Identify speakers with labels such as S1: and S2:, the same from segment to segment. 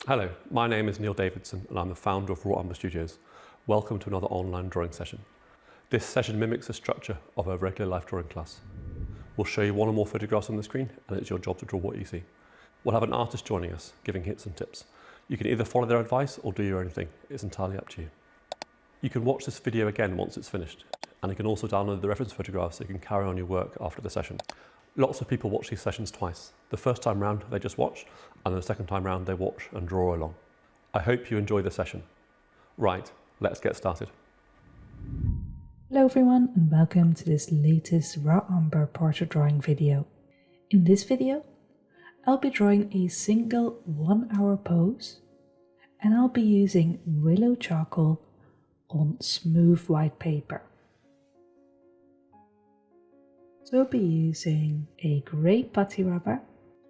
S1: Hello, my name is Neil Davidson and I'm the founder of Umber Studios. Welcome to another online drawing session. This session mimics the structure of a regular life drawing class. We'll show you one or more photographs on the screen and it's your job to draw what you see. We'll have an artist joining us, giving hints and tips. You can either follow their advice or do your own thing. It's entirely up to you. You can watch this video again once it's finished, and you can also download the reference photographs so you can carry on your work after the session. Lots of people watch these sessions twice. The first time round they just watch, and the second time round they watch and draw along. I hope you enjoy the session. Right, let's get started.
S2: Hello everyone and welcome to this latest raw umber portrait drawing video. In this video, I'll be drawing a single 1 hour pose and I'll be using willow charcoal on smooth white paper. So I'll be using a grey putty rubber,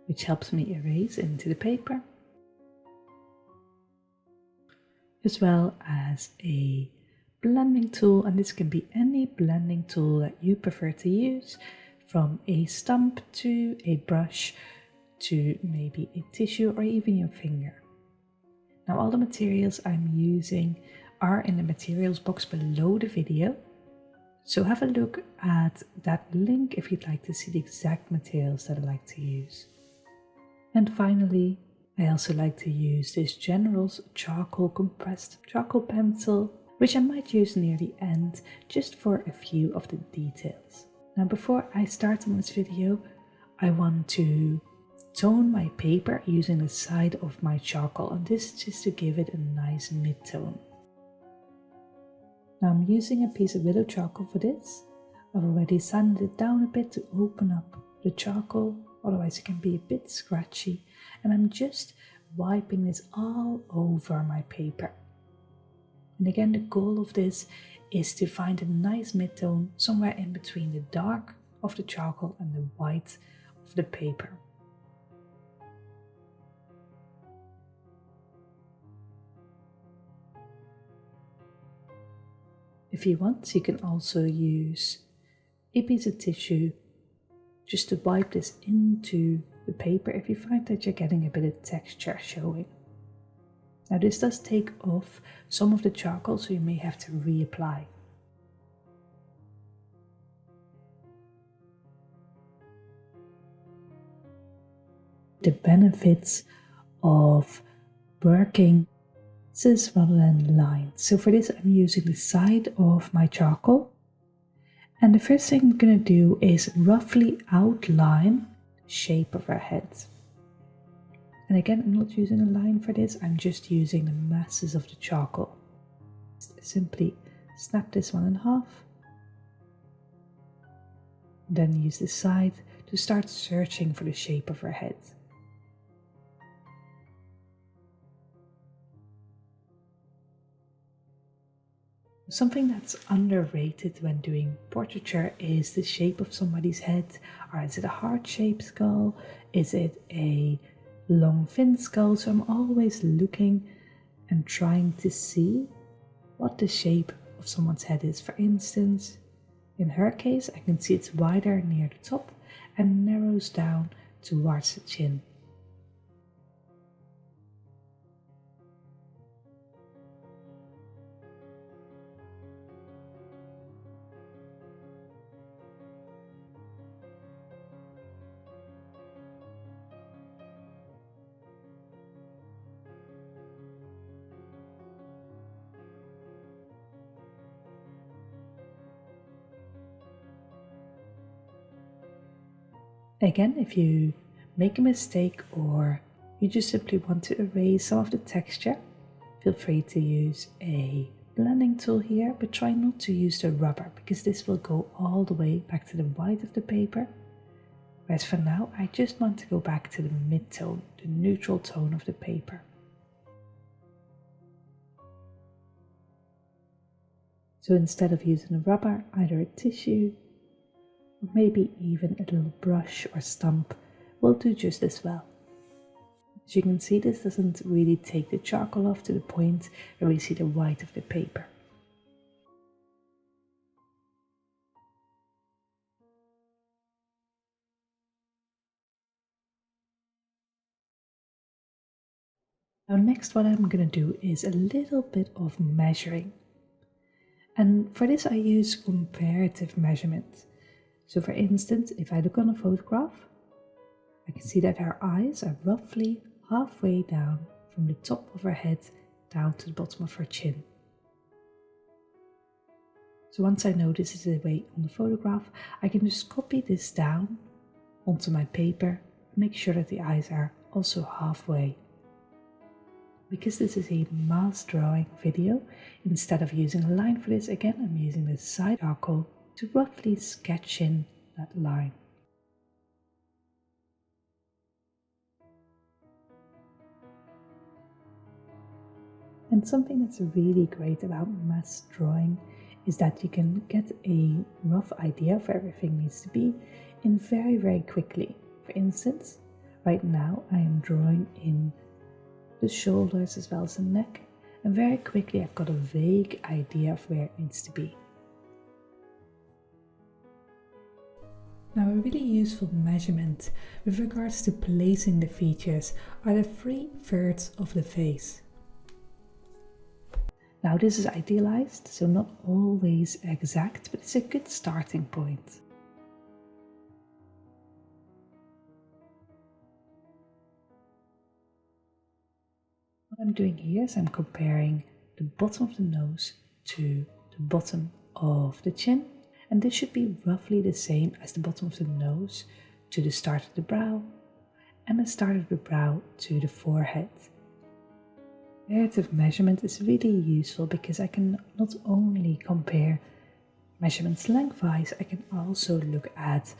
S2: which helps me erase into the paper, as well as a blending tool, and this can be any blending tool that you prefer to use, from a stump to a brush to maybe a tissue or even your finger. Now all the materials I'm using are in the materials box below the video, so have a look at that link if you'd like to see the exact materials that I like to use. And finally, I also like to use this General's charcoal compressed charcoal pencil, which I might use near the end just for a few of the details. Now before I start on this video, I want to tone my paper using the side of my charcoal, and this is just to give it a nice mid-tone. Now I'm using a piece of willow charcoal for this. I've already sanded it down a bit to open up the charcoal, otherwise it can be a bit scratchy, and I'm just wiping this all over my paper. And again, the goal of this is to find a nice mid-tone somewhere in between the dark of the charcoal and the white of the paper. If you want, you can also use a piece of tissue just to wipe this into the paper if you find that you're getting a bit of texture showing. Now this does take off some of the charcoal, so you may have to reapply. The benefits of working scissors rather than lines. So for this I'm using the side of my charcoal, and the first thing I'm going to do is roughly outline the shape of her head. And again, I'm not using a line for this, I'm just using the masses of the charcoal. Simply snap this one in half, then use the side to start searching for the shape of her head. Something that's underrated when doing portraiture is the shape of somebody's head. Or is it a heart-shaped skull? Is it a long fin skull? So I'm always looking and trying to see what the shape of someone's head is. For instance, in her case, I can see it's wider near the top and narrows down towards the chin. Again, if you make a mistake or you just simply want to erase some of the texture, feel free to use a blending tool here, but try not to use the rubber because this will go all the way back to the white of the paper. Whereas for now, I just want to go back to the mid-tone, the neutral tone of the paper. So instead of using a rubber, either a tissue, or maybe even a little brush or stump will do just as well. As you can see, this doesn't really take the charcoal off to the point where we see the white of the paper. Now next what I'm going to do is a little bit of measuring. And for this I use comparative measurement. So for instance, if I look on a photograph, I can see that her eyes are roughly halfway down from the top of her head down to the bottom of her chin. So once I know this is the way on the photograph, I can just copy this down onto my paper and make sure that the eyes are also halfway. Because this is a mass drawing video, instead of using a line for this, again I'm using the side charcoal to roughly sketch in that line. And something that's really great about mass drawing is that you can get a rough idea of where everything needs to be in very quickly. For instance, right now I am drawing in the shoulders as well as the neck, and very quickly I've got a vague idea of where it needs to be. Now a really useful measurement with regards to placing the features are the 3/3 of the face. Now this is idealized, so not always exact, but it's a good starting point. What I'm doing here is I'm comparing the bottom of the nose to the bottom of the chin, and this should be roughly the same as the bottom of the nose to the start of the brow and the start of the brow to the forehead. Comparative measurement is really useful because I can not only compare measurements lengthwise, I can also look at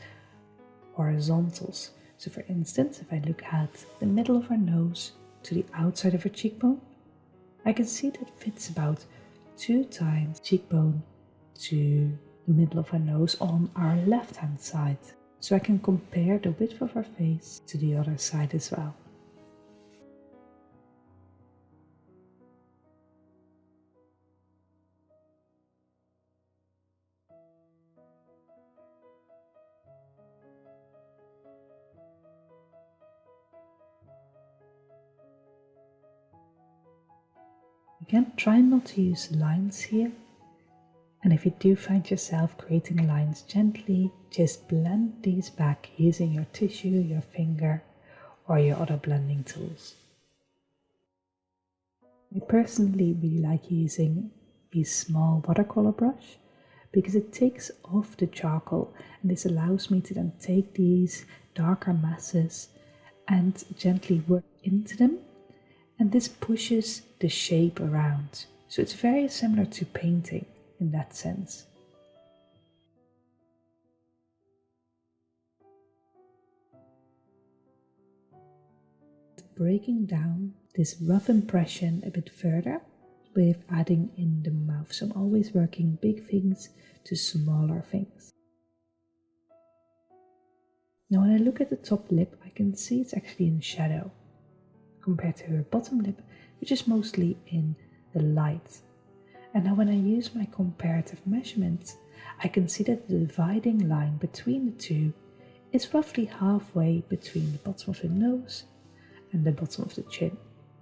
S2: horizontals. So for instance, if I look at the middle of her nose to the outside of her cheekbone, I can see that fits about 2 times cheekbone to the middle of her nose on our left hand side. So I can compare the width of her face to the other side as well. Again, try not to use lines here, and if you do find yourself creating lines gently, just blend these back using your tissue, your finger, or your other blending tools. I personally really like using a small watercolor brush because it takes off the charcoal, and this allows me to then take these darker masses and gently work into them. And this pushes the shape around. So it's very similar to painting in that sense. Breaking down this rough impression a bit further with adding in the mouth. So I'm always working big things to smaller things. Now when I look at the top lip, I can see it's actually in shadow compared to her bottom lip, which is mostly in the light. And now when I use my comparative measurements, I can see that the dividing line between the two is roughly halfway between the bottom of the nose and the bottom of the chin.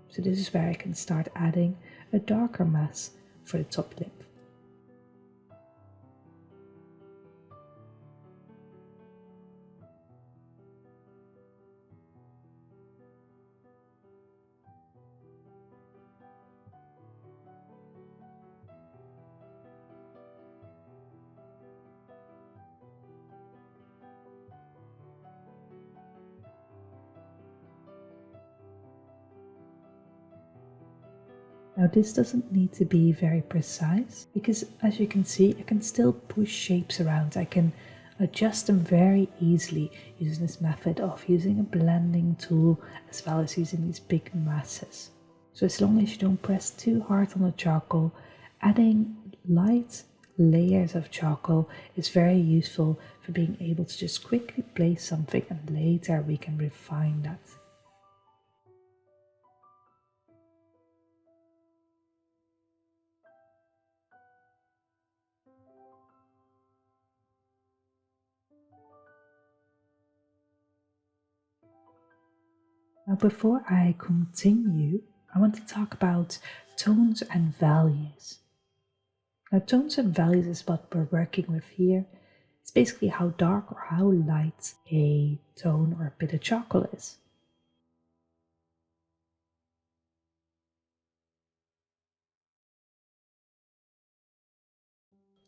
S2: So this is where I can start adding a darker mass for the top lip. Now this doesn't need to be very precise because as you can see, I can still push shapes around. I can adjust them very easily using this method of using a blending tool as well as using these big masses. So as long as you don't press too hard on the charcoal, adding light layers of charcoal is very useful for being able to just quickly place something and later we can refine that. Now before I continue, I want to talk about tones and values. Now, tones and values is what we're working with here. It's basically how dark or how light a tone or a bit of charcoal is.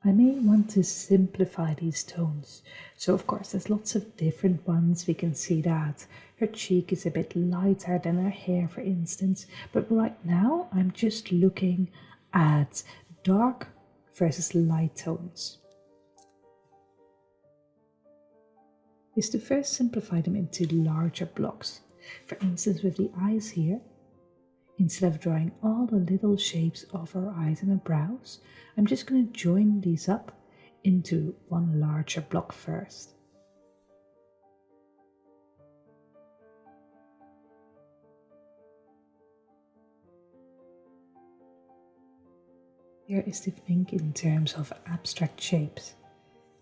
S2: I may want to simplify these tones. So of course there's lots of different ones. We can see that her cheek is a bit lighter than her hair, for instance. But right now I'm just looking at dark versus light tones. Is to first simplify them into larger blocks. For instance, with the eyes here, instead of drawing all the little shapes of her eyes and her brows, I'm just going to join these up into one larger block first. Here is to think in terms of abstract shapes.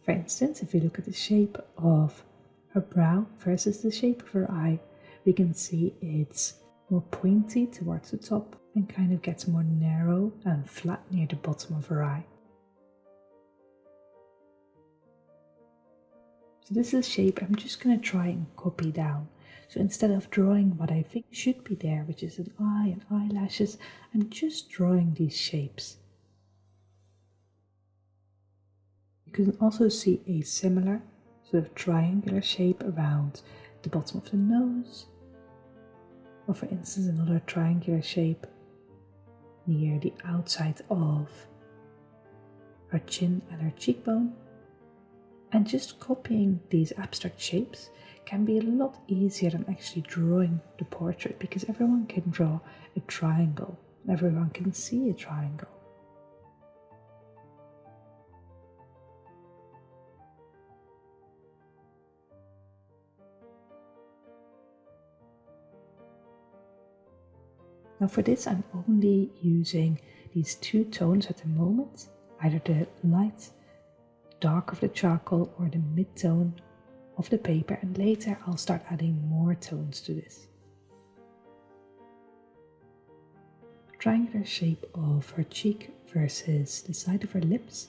S2: For instance, if we look at the shape of her brow versus the shape of her eye, we can see it's more pointy towards the top and kind of gets more narrow and flat near the bottom of her eye. So this is a shape I'm just going to try and copy down. So instead of drawing what I think should be there, which is an eye and eyelashes, I'm just drawing these shapes. You can also see a similar sort of triangular shape around the bottom of the nose, or for instance another triangular shape near the outside of her chin and her cheekbone. And just copying these abstract shapes can be a lot easier than actually drawing the portrait, because everyone can draw a triangle, everyone can see a triangle. Now for this I'm only using these two tones at the moment, either the light dark of the charcoal or the mid-tone of the paper, and later I'll start adding more tones to this. Triangular shape of her cheek versus the side of her lips,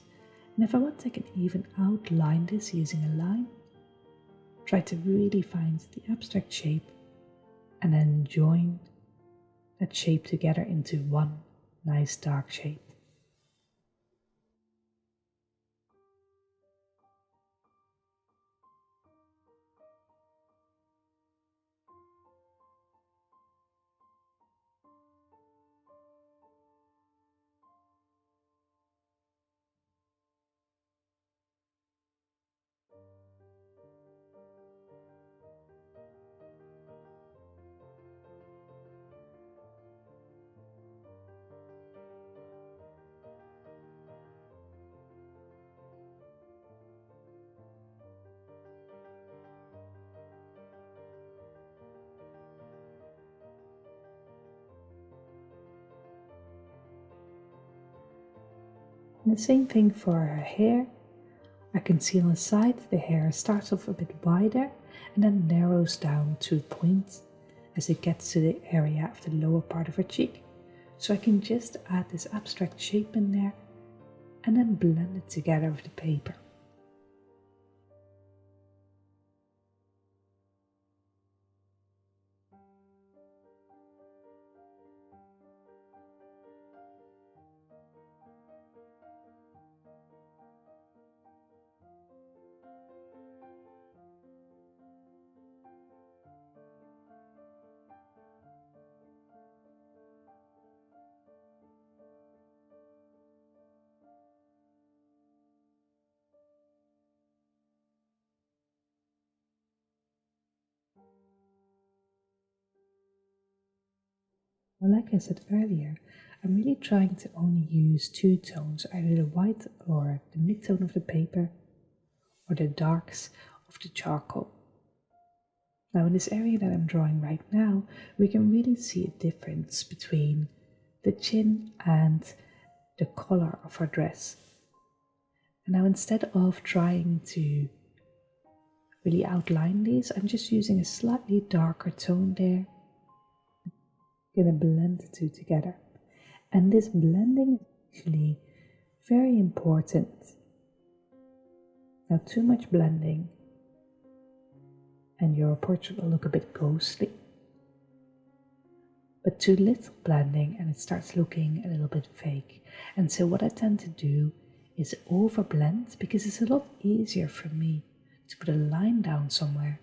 S2: and if I want I can even outline this using a line. Try to really find the abstract shape and then join that shape together into one nice dark shape. And the same thing for her hair. I can see on the side the hair starts off a bit wider and then narrows down to a point as it gets to the area of the lower part of her cheek. So I can just add this abstract shape in there and then blend it together with the paper. Well, like I said earlier, I'm really trying to only use two tones, either the white or the mid-tone of the paper or the darks of the charcoal. Now in this area that I'm drawing right now, we can really see a difference between the chin and the collar of her dress. And now instead of trying to really outline these, I'm just using a slightly darker tone there. You're going to blend the two together. And this blending is actually very important. Now, too much blending and your portrait will look a bit ghostly. But too little blending and it starts looking a little bit fake. And so what I tend to do is overblend, because it's a lot easier for me to put a line down somewhere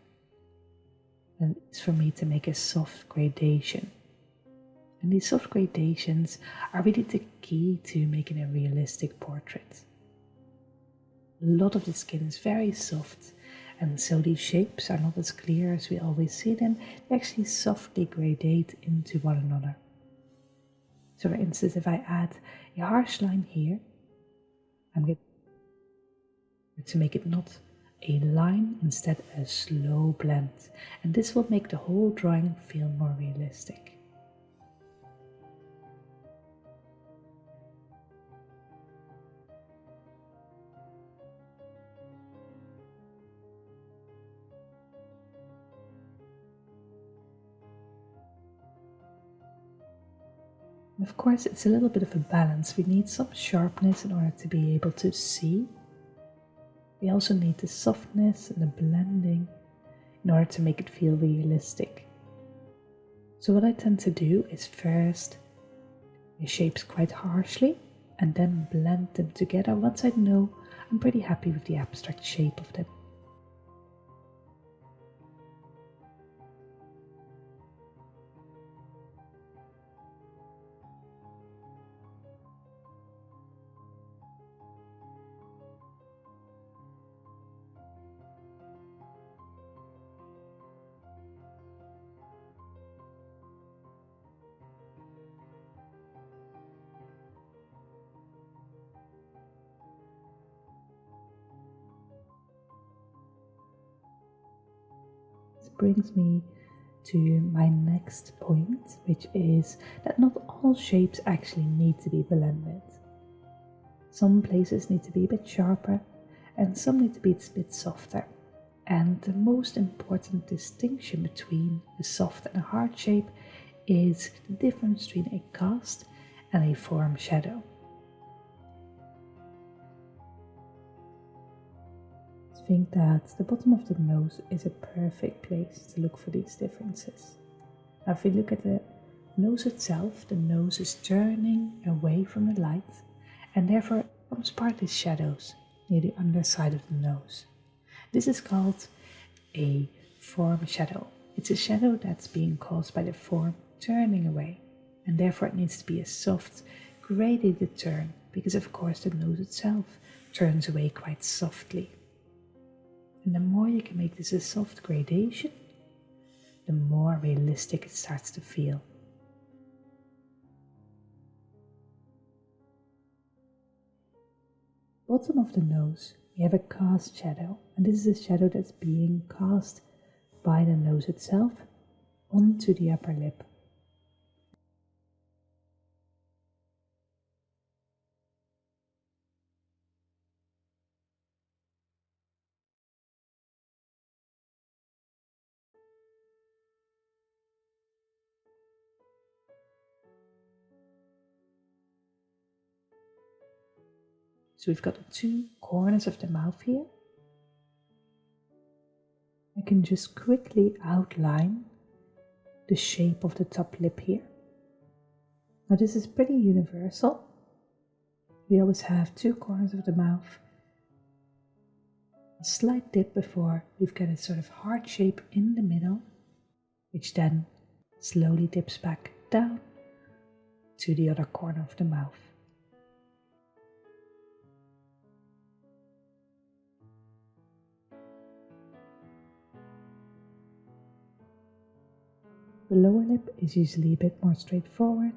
S2: than it's for me to make a soft gradation. And these soft gradations are really the key to making a realistic portrait. A lot of the skin is very soft, and so these shapes are not as clear as we always see them. They actually softly gradate into one another. So for instance, if I add a harsh line here, I'm going to make it not a line, instead a slow blend. And this will make the whole drawing feel more realistic. And of course, it's a little bit of a balance. We need some sharpness in order to be able to see. We also need the softness and the blending in order to make it feel realistic. So what I tend to do is first my shapes quite harshly and then blend them together once I know I'm pretty happy with the abstract shape of them. Brings me to my next point, which is that not all shapes actually need to be blended. Some places need to be a bit sharper and some need to be a bit softer. And the most important distinction between a soft and a hard shape is the difference between a cast and a form shadow. I think that the bottom of the nose is a perfect place to look for these differences. Now, if we look at the nose itself, the nose is turning away from the light and therefore comes partly shadows near the underside of the nose. This is called a form shadow. It's a shadow that's being caused by the form turning away, and therefore it needs to be a soft, gradated turn, because of course the nose itself turns away quite softly. And the more you can make this a soft gradation, the more realistic it starts to feel. Bottom of the nose, we have a cast shadow, and this is a shadow that's being cast by the nose itself onto the upper lip. So we've got the two corners of the mouth here. I can just quickly outline the shape of the top lip here. Now this is pretty universal. We always have two corners of the mouth, a slight dip before we've got a sort of heart shape in the middle, which then slowly dips back down to the other corner of the mouth. The lower lip is usually a bit more straightforward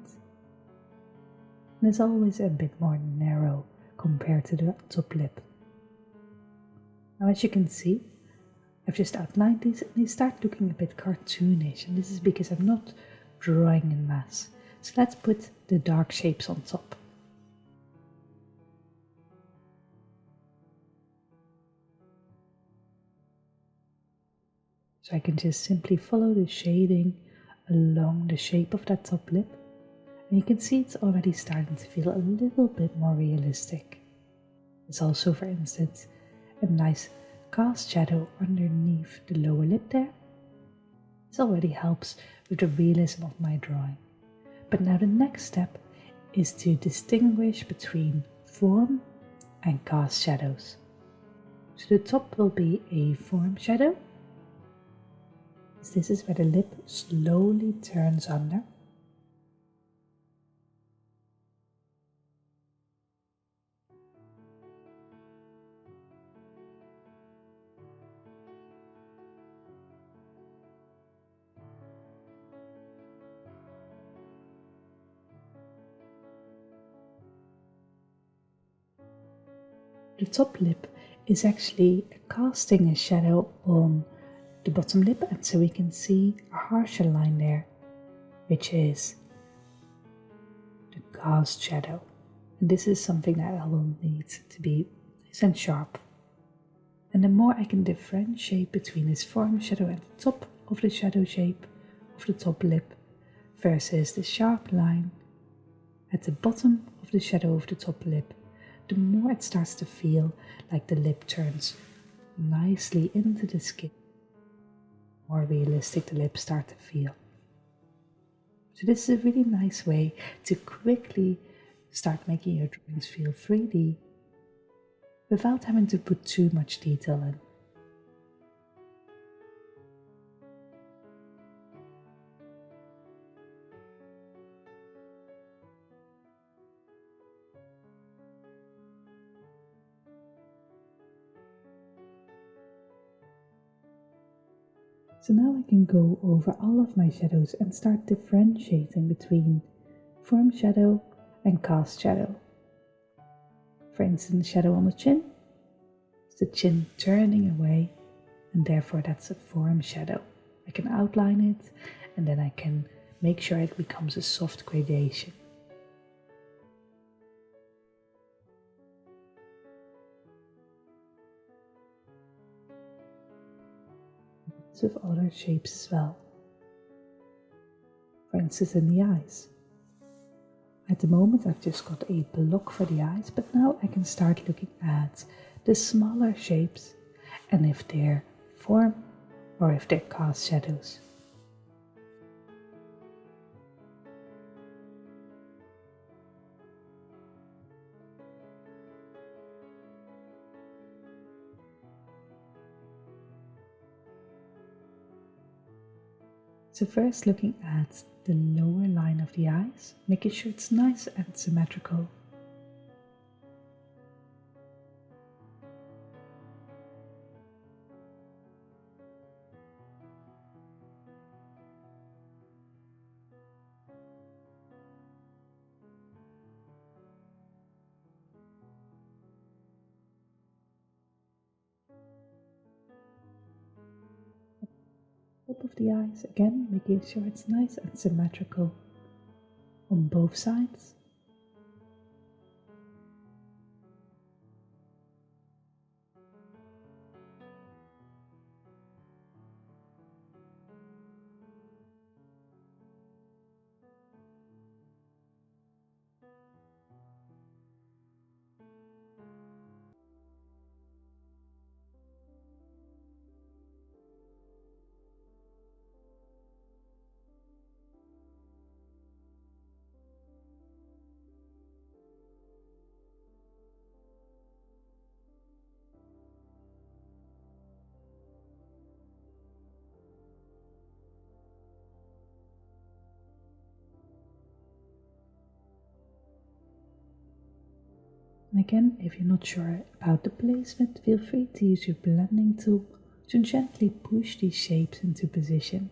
S2: and is always a bit more narrow compared to the top lip. Now, as you can see, I've just outlined these and they start looking a bit cartoonish, and this is because I'm not drawing in mass. So let's put the dark shapes on top. So I can just simply follow the shading along the shape of that top lip, and you can see it's already starting to feel a little bit more realistic. There's also, for instance, a nice cast shadow underneath the lower lip there. This already helps with the realism of my drawing. But now the next step is to distinguish between form and cast shadows. So the top will be a form shadow. This is where the lip slowly turns under. The top lip is actually casting a shadow on the bottom lip, and so we can see a harsher line there, which is the cast shadow. And this is something that I will need to be nice and sharp. And the more I can differentiate between this form shadow at the top of the shadow shape of the top lip versus the sharp line at the bottom of the shadow of the top lip, the more it starts to feel like the lip turns nicely into the skin. The more realistic the lips start to feel. So this is a really nice way to quickly start making your drawings feel 3D without having to put too much detail in. So now I can go over all of my shadows and start differentiating between form shadow and cast shadow. For instance, shadow on the chin, it's the chin turning away, and therefore that's a form shadow. I can outline it, and then I can make sure it becomes a soft gradation. With other shapes as well. For instance, in the eyes. At the moment I've just got a block for the eyes, but now I can start looking at the smaller shapes and if they're form or if they're cast shadows. So first looking at the lower line of the eyes, making sure it's nice and symmetrical. Top of the eyes, again making sure it's nice and symmetrical on both sides. And again, if you're not sure about the placement, feel free to use your blending tool to gently push these shapes into position.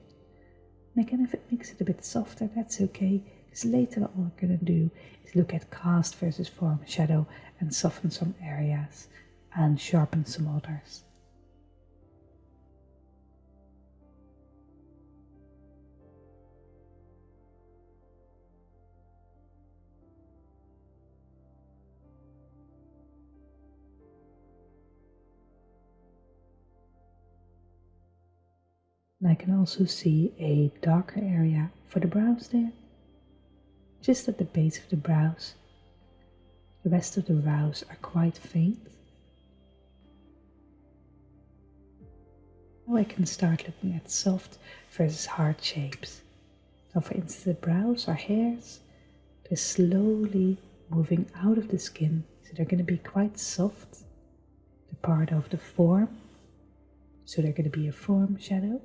S2: And again, if it makes it a bit softer, that's okay, because later what we're going to do is look at cast versus form shadow and soften some areas and sharpen some others. And I can also see a darker area for the brows there, just at the base of the brows. The rest of the brows are quite faint. Now I can start looking at soft versus hard shapes. Now for instance, the brows are hairs. They're slowly moving out of the skin, so they're going to be quite soft. The part of the form, so they're going to be a form shadow.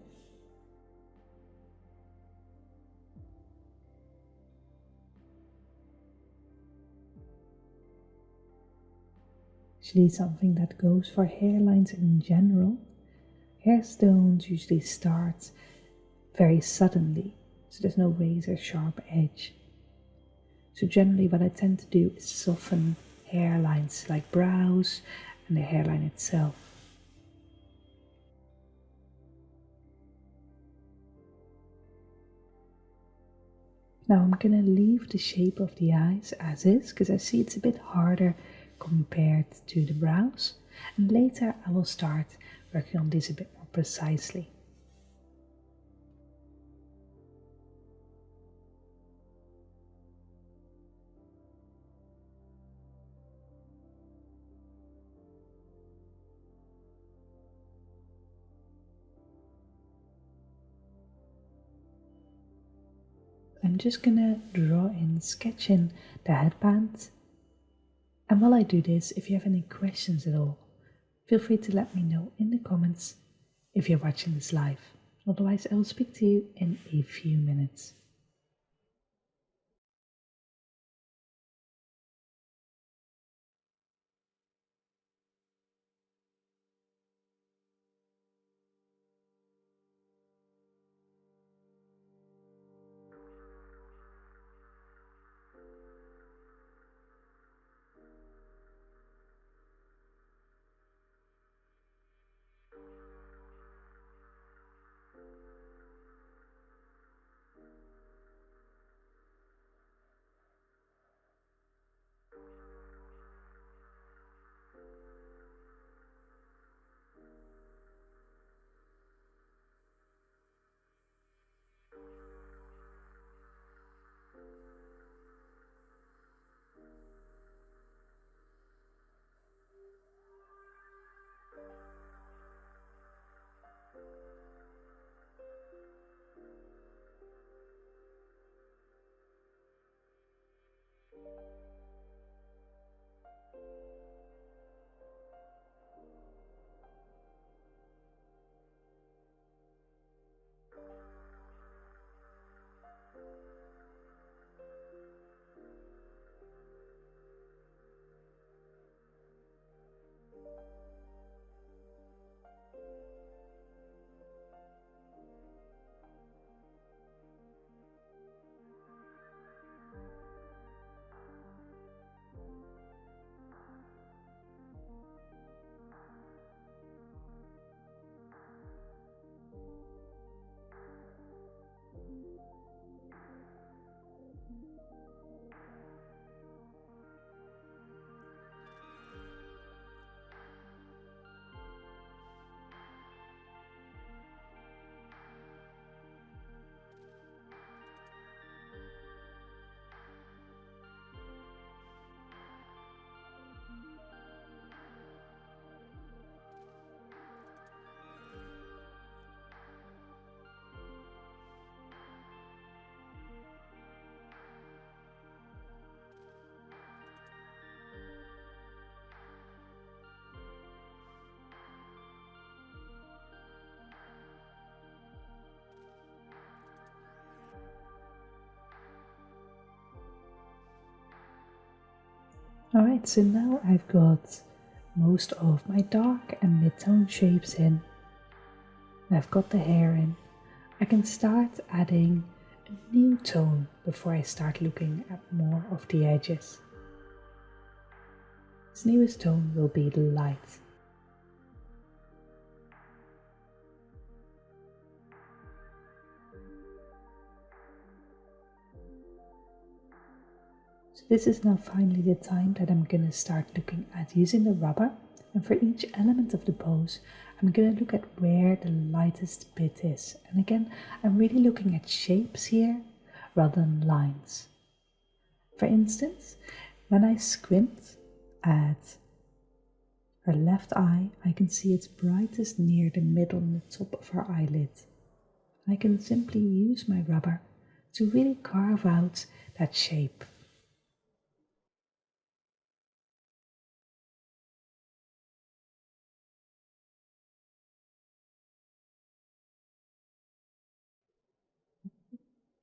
S2: Actually, something that goes for hairlines in general. Hairs don't usually start very suddenly, so there's no razor sharp edge. So generally what I tend to do is soften hairlines like brows and the hairline itself. Now I'm going to leave the shape of the eyes as is, because I see it's a bit harder compared to the brows, and later I will start working on this a bit more precisely. I'm just gonna draw in, sketch in the headband. And while I do this, if you have any questions at all, feel free to let me know in the comments if you're watching this live. Otherwise, I will speak to you in a few minutes. Alright, so now I've got most of my dark and mid-tone shapes in. I've got the hair in. I can start adding a new tone before I start looking at more of the edges. This newest tone will be the light. So this is now finally the time that I'm going to start looking at using the rubber And for each element of the pose, I'm going to look at where the lightest bit is. And again, I'm really looking at shapes here rather than lines. For instance, when I squint at her left eye, I can see it's brightest near the middle and the top of her eyelid. I can simply use my rubber to really carve out that shape.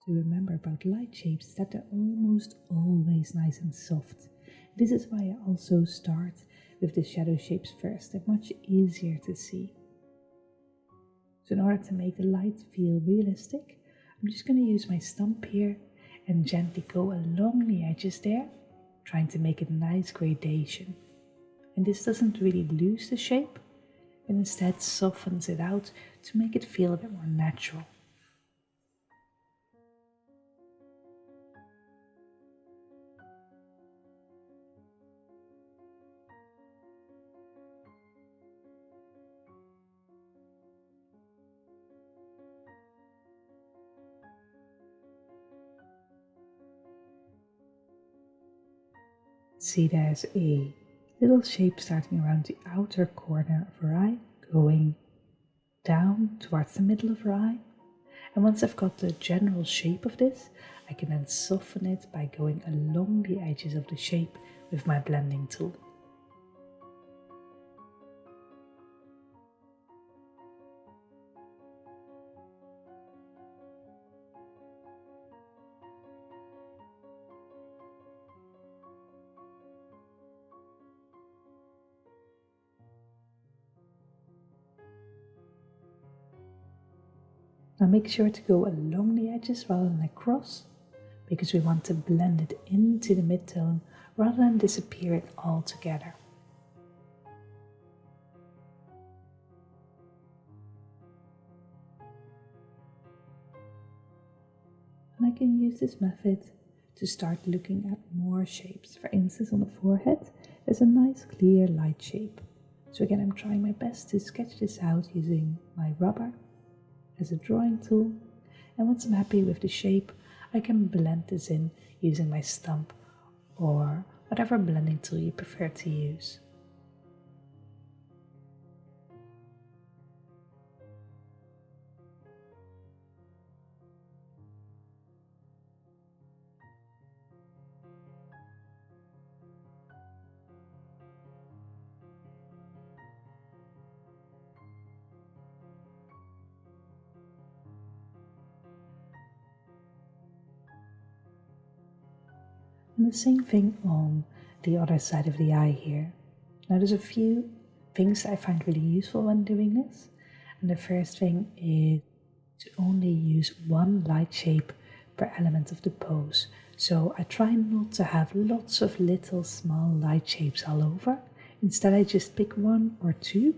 S2: To remember about light shapes is that they're almost always nice and soft. This is why I also start with the shadow shapes first. They're much easier to see. So in order to make the light feel realistic, I'm just going to use my stump here and gently go along the edges there, trying to make a nice gradation. And this doesn't really lose the shape, but instead softens it out to make it feel a bit more natural. See, there's a little shape starting around the outer corner of her eye, going down towards the middle of her eye. And once I've got the general shape of this, I can then soften it by going along the edges of the shape with my blending tool. Now make sure to go along the edges rather than across, because we want to blend it into the midtone rather than disappear it altogether. And I can use this method to start looking at more shapes. For instance, on the forehead, there's a nice clear light shape. So again, I'm trying my best to sketch this out using my rubber as a drawing tool, and once I'm happy with the shape, I can blend this in using my stump or whatever blending tool you prefer to use. And the same thing on the other side of the eye here. Now there's a few things that I find really useful when doing this. And the first thing is to only use one light shape per element of the pose. So I try not to have lots of little small light shapes all over. Instead I just pick one or two.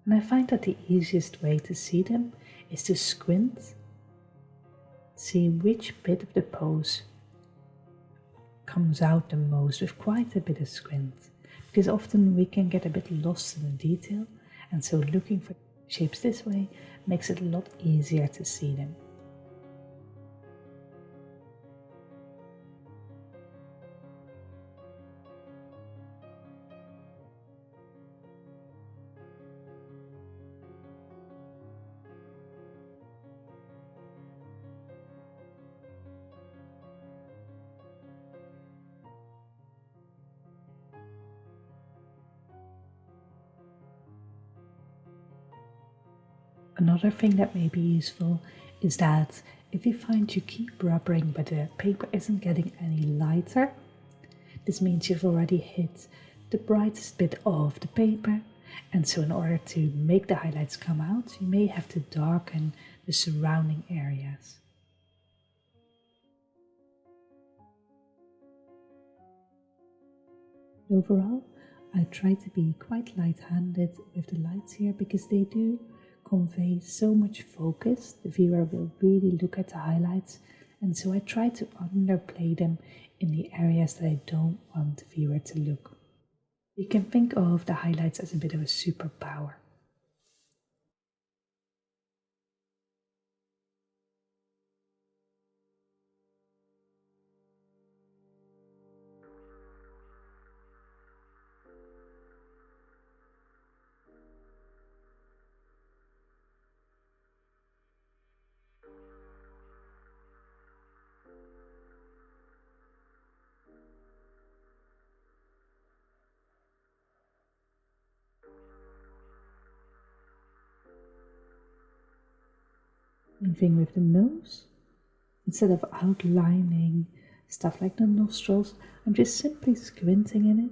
S2: And I find that the easiest way to see them is to squint, see which bit of the pose comes out the most with quite a bit of squint, because often we can get a bit lost in the detail, and so looking for shapes this way makes it a lot easier to see them. Another thing that may be useful is that if you find you keep rubbering but the paper isn't getting any lighter, this means you've already hit the brightest bit of the paper, and so in order to make the highlights come out, you may have to darken the surrounding areas. Overall, I try to be quite light-handed with the lights here because they do convey so much focus. The viewer will really look at the highlights, and so I try to underplay them in the areas that I don't want the viewer to look. You can think of the highlights as a bit of a superpower. Same thing with the nose. Instead of outlining stuff like the nostrils, I'm just simply squinting in it,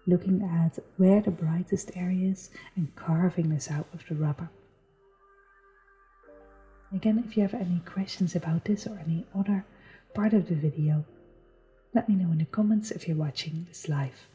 S2: looking at where the brightest area is and carving this out with the rubber. Again, if you have any questions about this or any other part of the video, let me know in the comments if you're watching this live.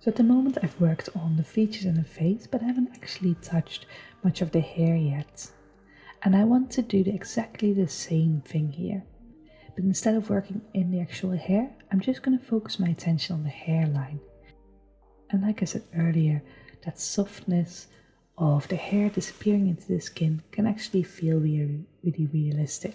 S2: So at the moment I've worked on the features and the face, but I haven't actually touched much of the hair yet. And I want to do exactly the same thing here. But instead of working in the actual hair, I'm just going to focus my attention on the hairline. And like I said earlier, that softness of the hair disappearing into the skin can actually feel really, really realistic.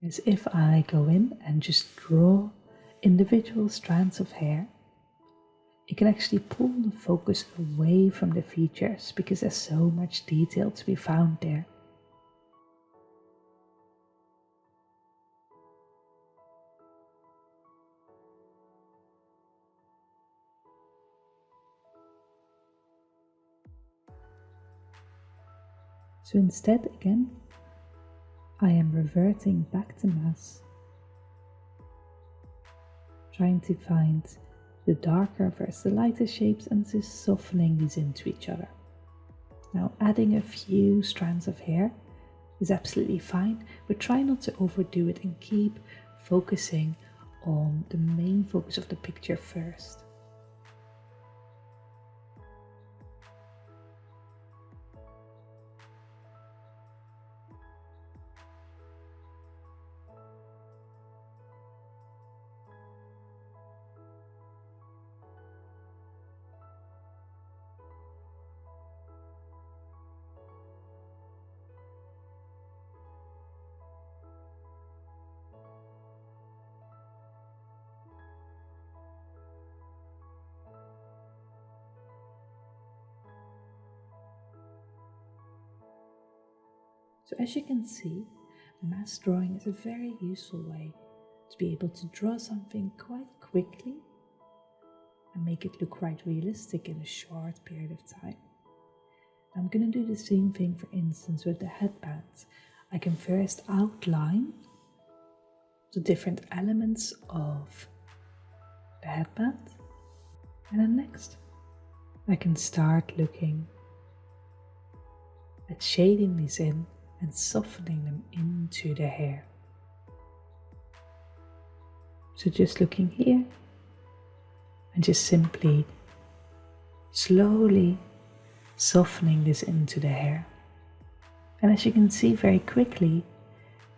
S2: As if I go in and just draw individual strands of hair, it can actually pull the focus away from the features because there's so much detail to be found there. So instead, again, I am reverting back to mass, trying to find the darker versus the lighter shapes and just softening these into each other. Now, adding a few strands of hair is absolutely fine, but try not to overdo it and keep focusing on the main focus of the picture first. So as you can see, mass drawing is a very useful way to be able to draw something quite quickly and make it look quite realistic in a short period of time. I'm going to do the same thing, for instance, with the headbands. I can first outline the different elements of the headband, and then next I can start looking at shading these in and softening them into the hair. So just looking here and just simply slowly softening this into the hair. And as you can see very quickly,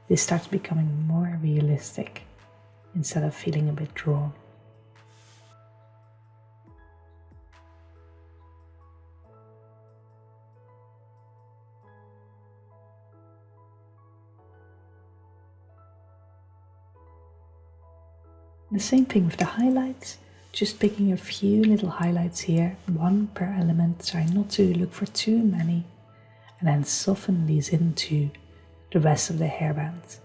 S2: this starts becoming more realistic instead of feeling a bit drawn. The same thing with the highlights, just picking a few little highlights here, one per element, trying not to look for too many, and then soften these into the rest of the hairband.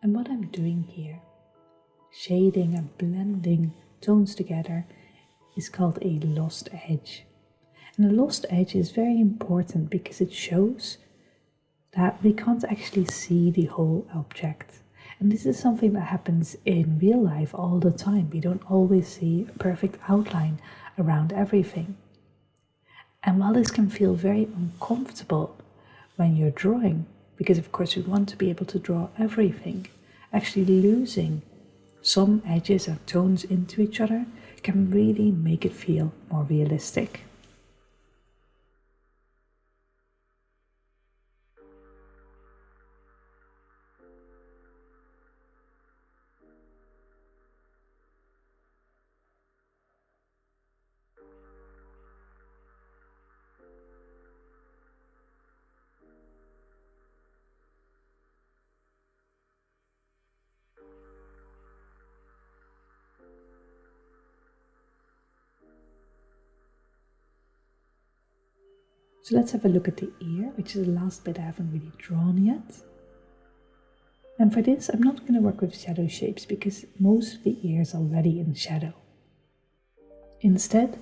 S2: And what I'm doing here, shading and blending tones together, is called a lost edge. And a lost edge is very important because it shows that we can't actually see the whole object. And this is something that happens in real life all the time. We don't always see a perfect outline around everything. And while this can feel very uncomfortable when you're drawing, because of course we want to be able to draw everything, actually losing some edges and tones into each other can really make it feel more realistic. So let's have a look at the ear, which is the last bit I haven't really drawn yet. And for this, I'm not going to work with shadow shapes because most of the ear is already in shadow. Instead,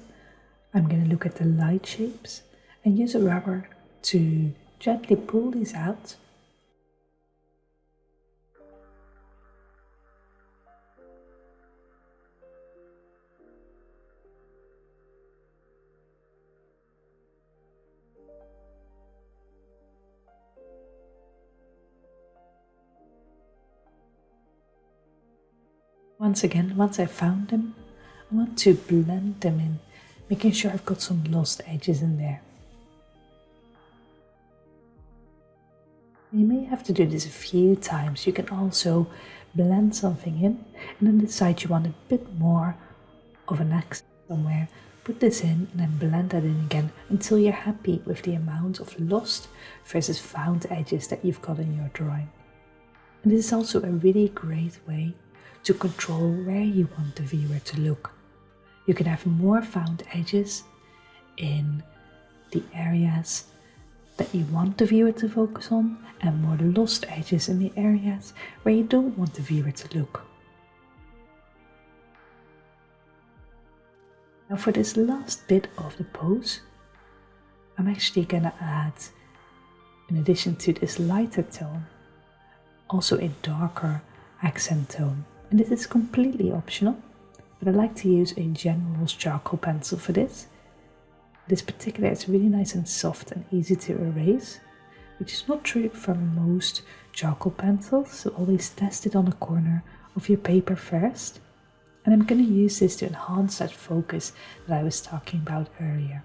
S2: I'm going to look at the light shapes and use a rubber to gently pull these out. Once again, once I found them, I want to blend them in, making sure I've got some lost edges in there. You may have to do this a few times. You can also blend something in and then decide you want a bit more of an accent somewhere. Put this in and then blend that in again until you're happy with the amount of lost versus found edges that you've got in your drawing. And this is also a really great way to control where you want the viewer to look. You can have more found edges in the areas that you want the viewer to focus on and more lost edges in the areas where you don't want the viewer to look. Now for this last bit of the pose, I'm actually gonna add, in addition to this lighter tone, also a darker accent tone. And this is completely optional, but I like to use a General's charcoal pencil for this. This particular is really nice and soft and easy to erase, which is not true for most charcoal pencils, so always test it on the corner of your paper first. And I'm going to use this to enhance that focus that I was talking about earlier.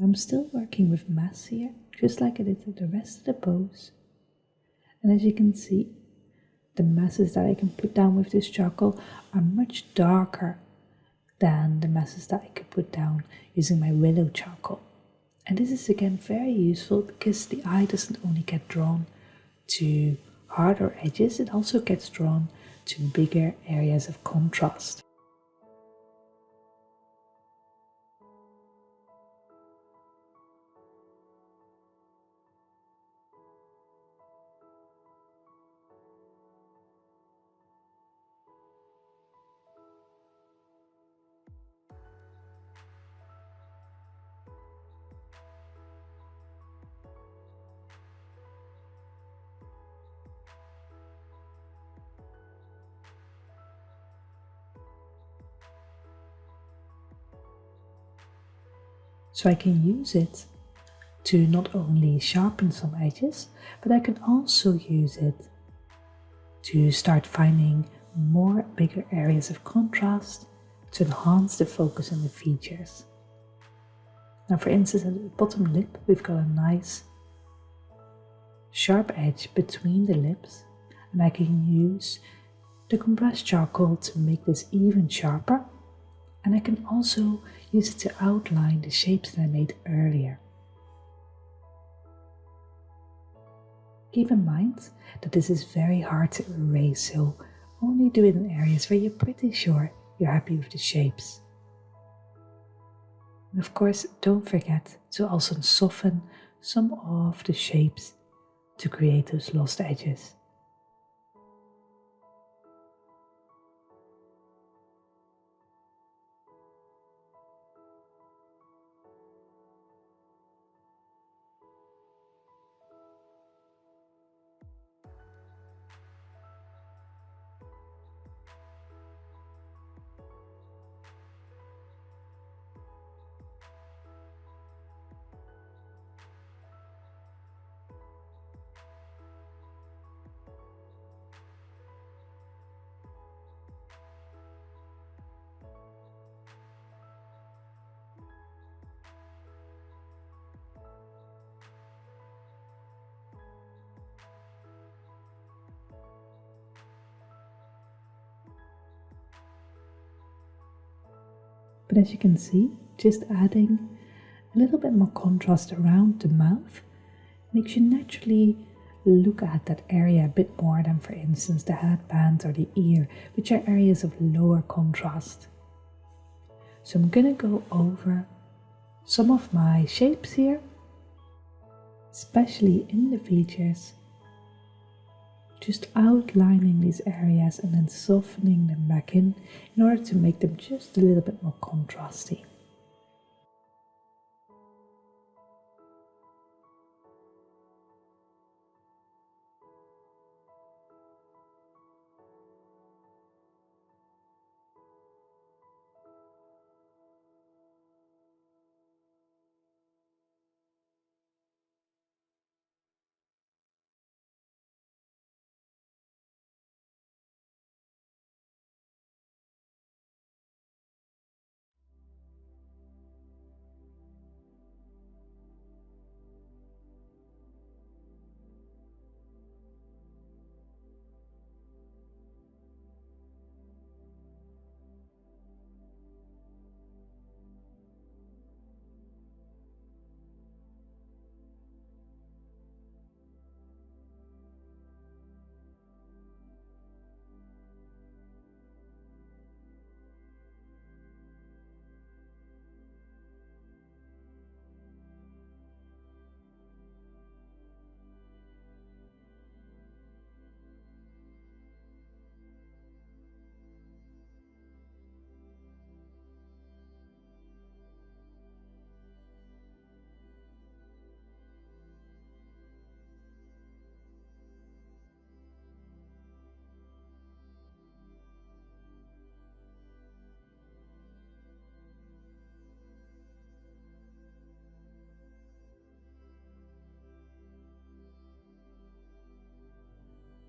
S2: I'm still working with mass here, just like I did with the rest of the pose. And as you can see, the masses that I can put down with this charcoal are much darker than the masses that I could put down using my willow charcoal. And this is again very useful because the eye doesn't only get drawn to harder edges, it also gets drawn to bigger areas of contrast. So I can use it to not only sharpen some edges, but I can also use it to start finding more bigger areas of contrast to enhance the focus in the features. Now for instance, at the bottom lip, we've got a nice sharp edge between the lips, and I can use the compressed charcoal to make this even sharper. And I can also use it to outline the shapes that I made earlier. Keep in mind that this is very hard to erase, so only do it in areas where you're pretty sure you're happy with the shapes. And of course, don't forget to also soften some of the shapes to create those lost edges. But as you can see, just adding a little bit more contrast around the mouth makes you naturally look at that area a bit more than, for instance, the headband or the ear, which are areas of lower contrast. So I'm gonna go over some of my shapes here, especially in the features, just outlining these areas and then softening them back in order to make them just a little bit more contrasty.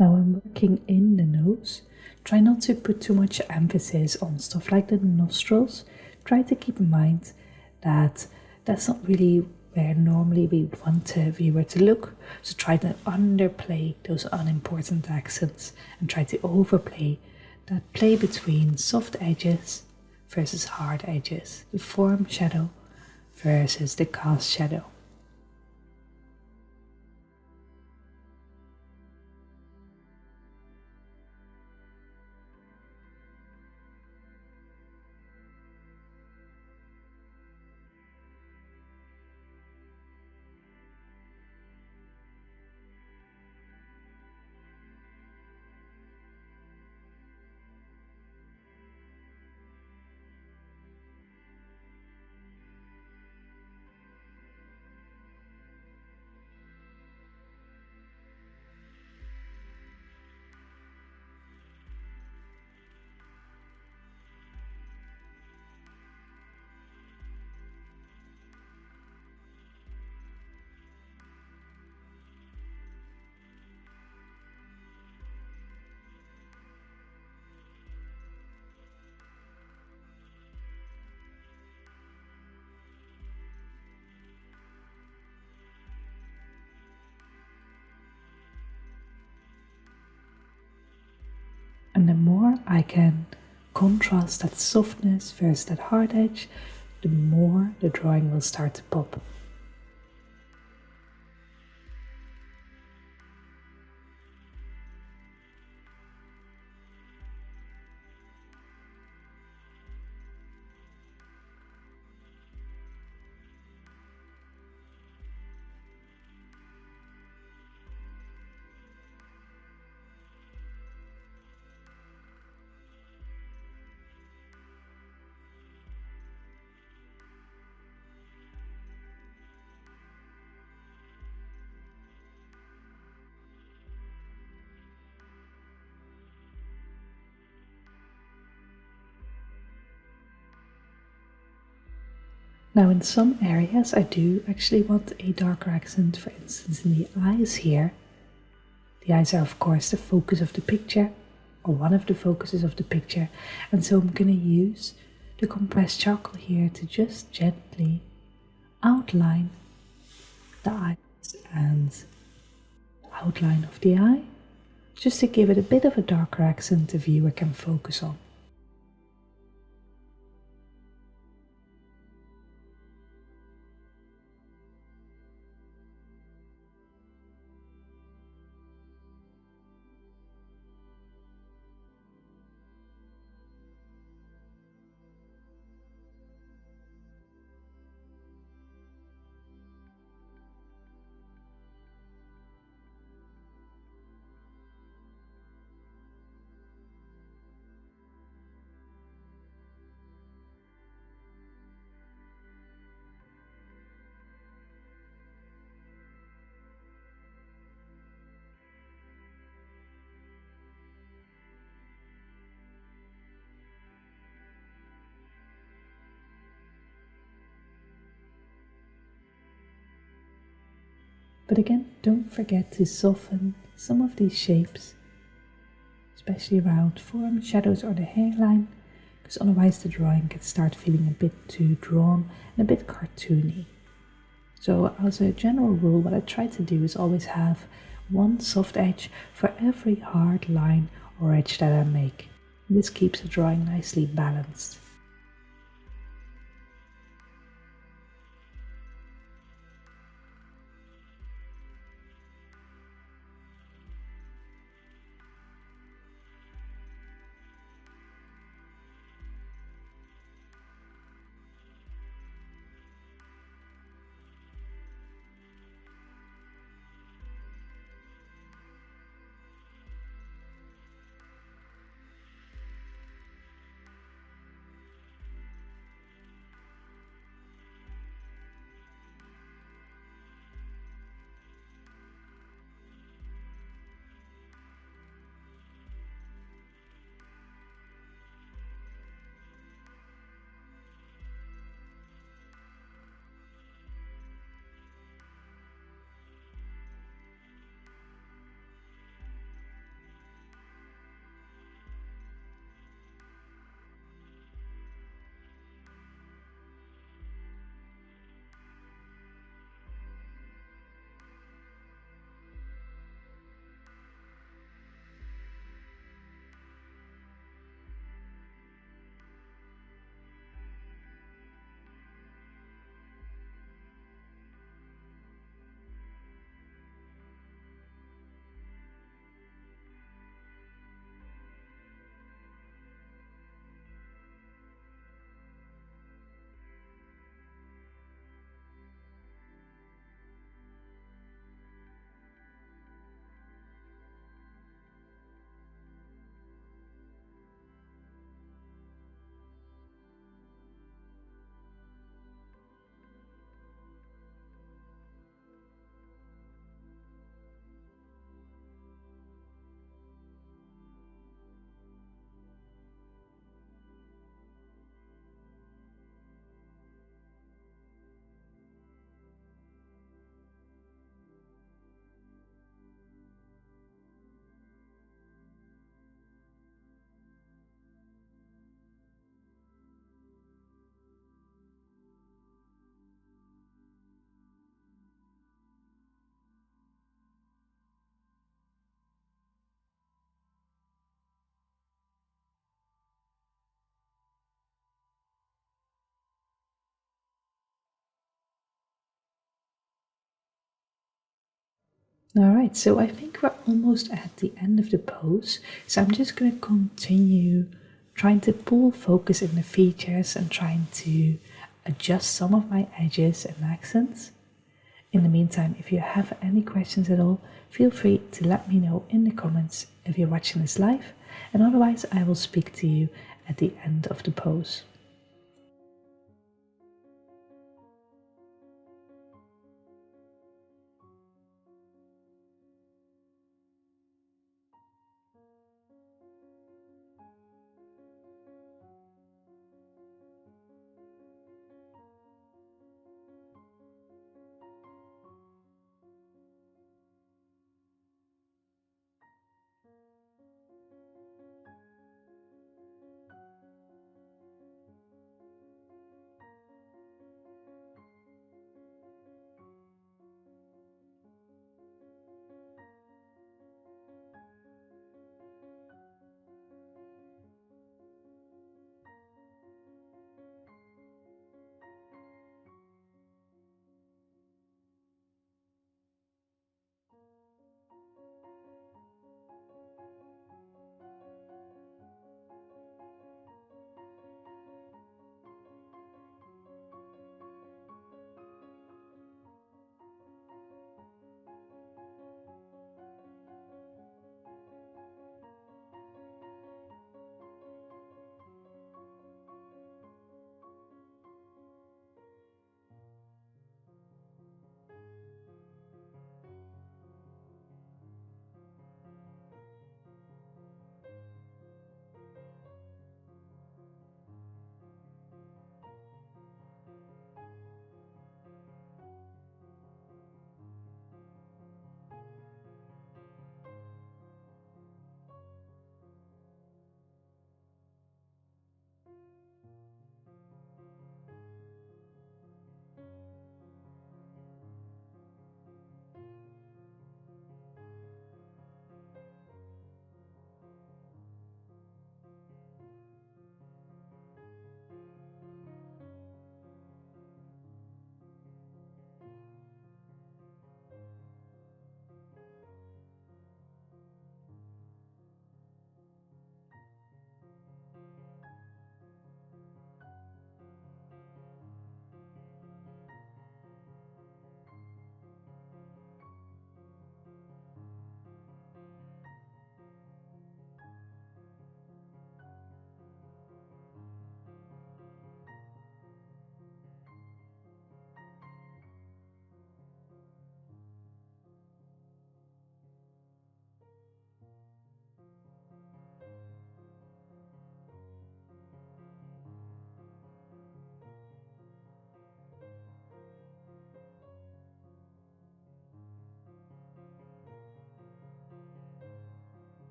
S2: Now when working in the nose, try not to put too much emphasis on stuff like the nostrils. Try to keep in mind that That's not really where normally we want a viewer to look. So try to underplay those unimportant accents and try to overplay that play between soft edges versus hard edges, the form shadow versus the cast shadow. And the more I can contrast that softness versus that hard edge, the more the drawing will start to pop. Now in some areas I do actually want a darker accent, for instance in the eyes here. The eyes are of course the focus of the picture, or one of the focuses of the picture, and so I'm going to use the compressed charcoal here to just gently outline the eyes and the outline of the eye, just to give it a bit of a darker accent the viewer can focus on. But again, don't forget to soften some of these shapes, especially around form, shadows or the hairline, because otherwise the drawing can start feeling a bit too drawn and a bit cartoony. So as a general rule, what I try to do is always have one soft edge for every hard line or edge that I make. This keeps the drawing nicely balanced. Alright, so I think we're almost at the end of the pose, so I'm just going to continue trying to pull focus in the features and trying to adjust some of my edges and accents. In the meantime, if you have any questions at all, feel free to let me know in the comments if you're watching this live, and otherwise I will speak to you at the end of the pose.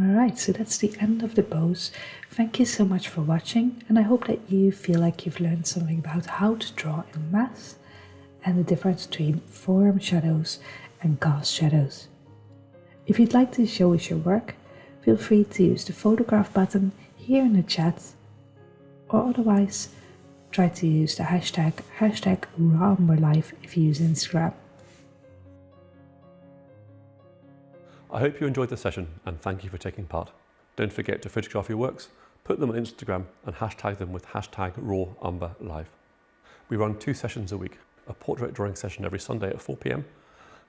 S2: Alright, so that's the end of the pose. Thank you so much for watching, and I hope that you feel like you've learned something about how to draw in math and the difference between form shadows and cast shadows. If you'd like to show us your work, feel free to use the photograph button here in the chat, or otherwise try to use the hashtag #RawUmberLive if you use Instagram.
S1: I hope you enjoyed the session and thank you for taking part. Don't forget to photograph your works, put them on Instagram and hashtag them with #RawUmberLive. We run 2 sessions a week, a portrait drawing session every Sunday at 4 p.m.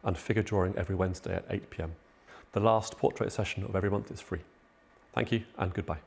S1: and figure drawing every Wednesday at 8 p.m. The last portrait session of every month is free. Thank you and goodbye.